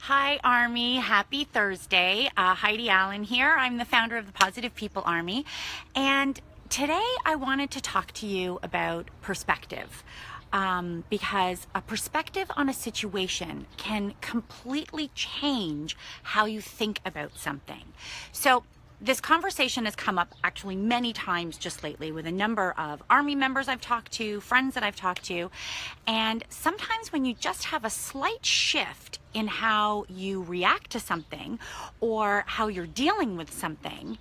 Hi Army, happy Thursday. Heidi Allen here. I'm the founder of the Positive People Army, and today I wanted to talk to you about perspective, because a perspective on a situation can completely change how you think about something. So this conversation has come up actually many times just lately with a number of Army members I've talked to, friends that I've talked to, and sometimes when you just have a slight shift in how you react to something or how you're dealing with something,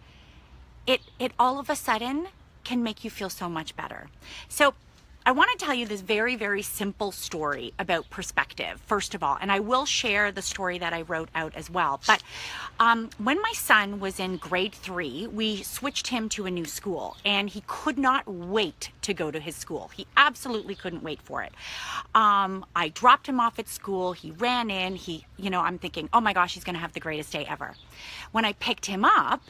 it all of a sudden can make you feel so much better. So I want to tell you this very, very simple story about perspective, first of all, and I will share the story that I wrote out as well. But when my son was in grade 3, we switched him to a new school, and he could not wait to go to his school. He absolutely couldn't wait for it. I dropped him off at school. He ran in. I'm thinking, oh my gosh, he's going to have the greatest day ever. When I picked him up,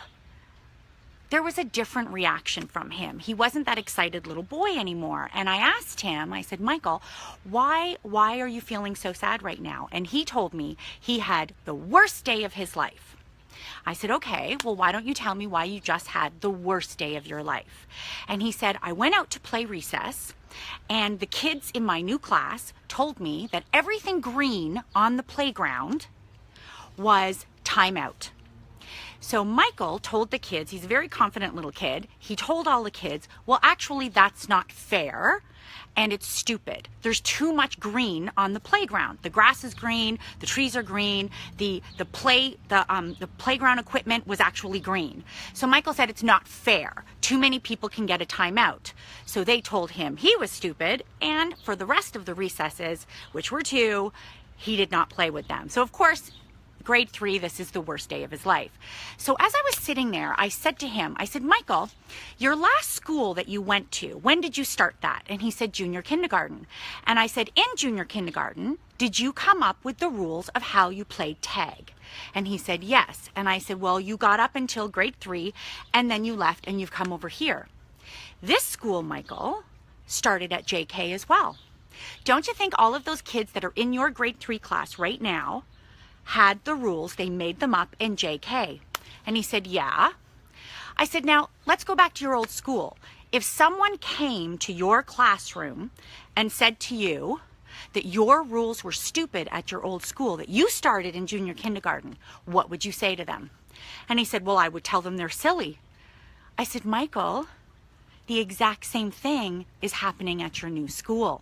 there was a different reaction from him. He wasn't that excited little boy anymore. And I asked him, I said, Michael, why are you feeling so sad right now? And he told me he had the worst day of his life. I said, okay, well, why don't you tell me why you just had the worst day of your life? And he said, I went out to play recess, and the kids in my new class told me that everything green on the playground was timeout. So Michael told the kids, he's a very confident little kid, he told all the kids, well, actually that's not fair and it's stupid. There's too much green on the playground. The grass is green, the trees are green, the playground equipment was actually green. So Michael said it's not fair. Too many people can get a timeout. So they told him he was stupid, and for the rest of the recesses, which were 2, he did not play with them. So of course, grade 3, this is the worst day of his life. So as I was sitting there, I said to him, I said, Michael, your last school that you went to, when did you start that? And he said, junior kindergarten. And I said, in junior kindergarten, did you come up with the rules of how you played tag? And he said, yes. And I said, well, you got up until grade 3, and then you left and you've come over here. This school, Michael, started at JK as well. Don't you think all of those kids that are in your grade 3 class right now had the rules, they made them up in JK? And he said, yeah. I said, now let's go back to your old school. If someone came to your classroom and said to you that your rules were stupid at your old school that you started in junior kindergarten, what would you say to them? And he said, well, I would tell them they're silly. I said, Michael, the exact same thing is happening at your new school.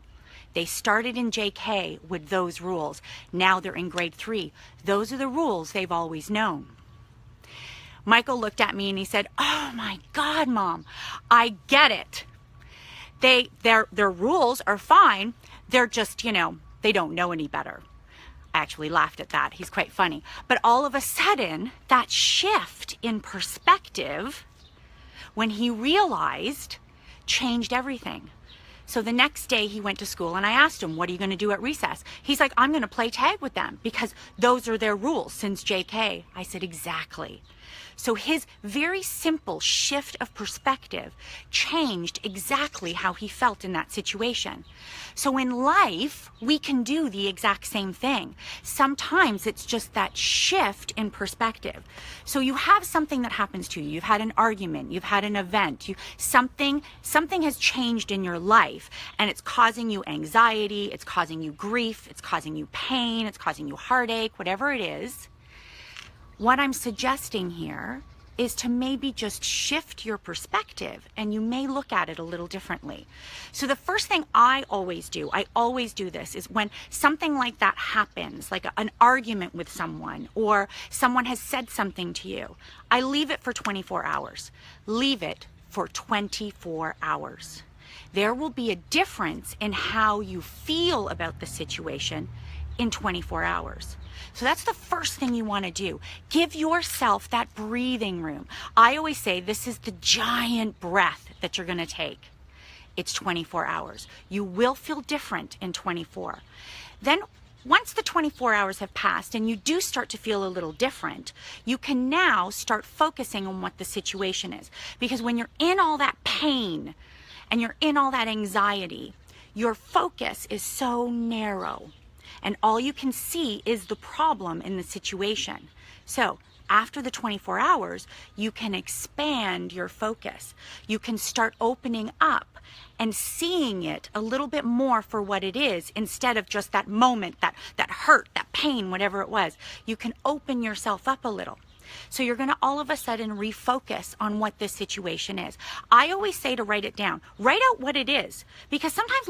They started in JK with those rules. Now they're in grade 3. Those are the rules they've always known. Michael looked at me and he said, oh my God, Mom, I get it. Their rules are fine. They're just, they don't know any better. I actually laughed at that. He's quite funny. But all of a sudden, that shift in perspective, when he realized, changed everything. So the next day he went to school and I asked him, what are you going to do at recess? He's like, I'm going to play tag with them because those are their rules since JK. I said, exactly. So his very simple shift of perspective changed exactly how he felt in that situation. So in life, we can do the exact same thing. Sometimes it's just that shift in perspective. So you have something that happens to you. You've had an argument, you've had an event, something has changed in your life, and it's causing you anxiety, it's causing you grief, it's causing you pain, it's causing you heartache, whatever it is. What I'm suggesting here is to maybe just shift your perspective, and you may look at it a little differently. So the first thing I always do this, is when something like that happens, like an argument with someone, or someone has said something to you, I leave it for 24 hours. Leave it for 24 hours. There will be a difference in how you feel about the situation in 24 hours. So that's the first thing you want to do. Give yourself that breathing room. I always say this is the giant breath that you're going to take. It's 24 hours. You will feel different in 24. Then once the 24 hours have passed and you do start to feel a little different, you can now start focusing on what the situation is. Because when you're in all that pain and you're in all that anxiety, your focus is so narrow. and all you can see is the problem in the situation. So after the 24 hours, you can expand your focus. You can start opening up and seeing it a little bit more for what it is, instead of just that moment, that hurt, that pain, whatever it was. You can open yourself up a little. So you're going to all of a sudden refocus on what this situation is. I always say to write it down. Write out what it is, because sometimes